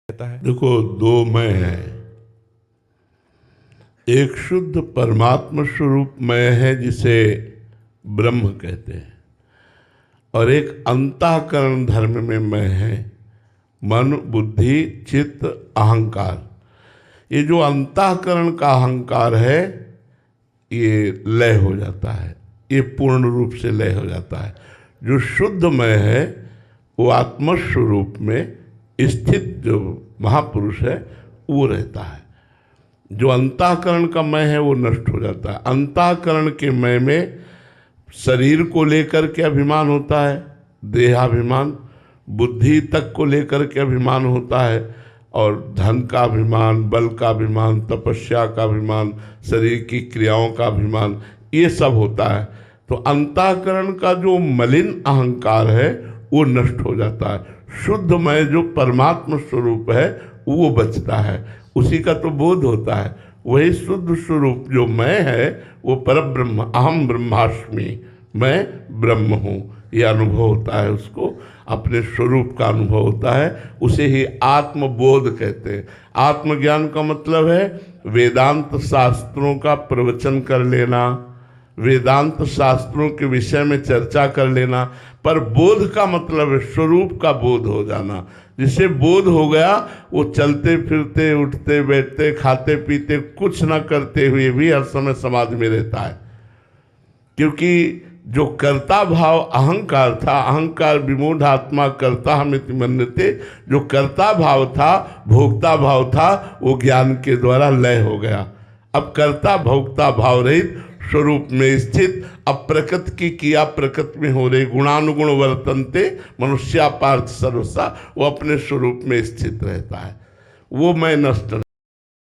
कहता है। देखो, दो मैं है। एक शुद्ध परमात्मा स्वरूप मैं है जिसे ब्रह्म कहते हैं, और एक अंतःकरण धर्म में मैं है, मन बुद्धि चित्त अहंकार। ये जो अंतःकरण का अहंकार है ये लय हो जाता है, ये पूर्ण रूप से लय हो जाता है। जो शुद्ध मैं है वो आत्मस्वरूप में स्थित जो महापुरुष है वो रहता है। जो अंतःकरण का मैं है वो नष्ट हो जाता है। अंतःकरण के मैं में शरीर को लेकर के अभिमान होता है, देहाभिमान, बुद्धि तक को लेकर के अभिमान होता है, और धन का अभिमान, बल का अभिमान, तपस्या का अभिमान, शरीर की क्रियाओं का अभिमान, ये सब होता है। तो अंतःकरण का जो मलिन अहंकार है वो नष्ट हो जाता है। शुद्ध मैं जो परमात्मा स्वरूप है वो बचता है, उसी का तो बोध होता है। वही शुद्ध स्वरूप जो मैं है वो परब्रह्म, अहम ब्रह्मास्मि, मैं ब्रह्म हूँ, ये अनुभव होता है। उसको अपने स्वरूप का अनुभव होता है, उसे ही आत्मबोध कहते हैं। आत्मज्ञान का मतलब है वेदांत शास्त्रों का प्रवचन कर लेना, वेदांत शास्त्रों के विषय में चर्चा कर लेना। पर बोध का मतलब है स्वरूप का बोध हो जाना। जिसे बोध हो गया वो चलते फिरते, उठते बैठते, खाते पीते, कुछ ना करते हुए भी हर समय समाधि में रहता है। क्योंकि जो कर्ता भाव अहंकार था, अहंकार विमूढ़ आत्मा कर्ता हमिति मन्यते, जो कर्ता भाव था, भोक्ता भाव था, वो ज्ञान के द्वारा लय हो गया। अब कर्ता भोक्ता भाव रहित स्वरूप में स्थित, अब प्रकृति की क्रिया प्रकृति में हो रही, गुणानुगुण वर्तनते मनुष्या पार्थ सर्वसा, वो अपने स्वरूप में स्थित रहता है। वो मैं नष्ट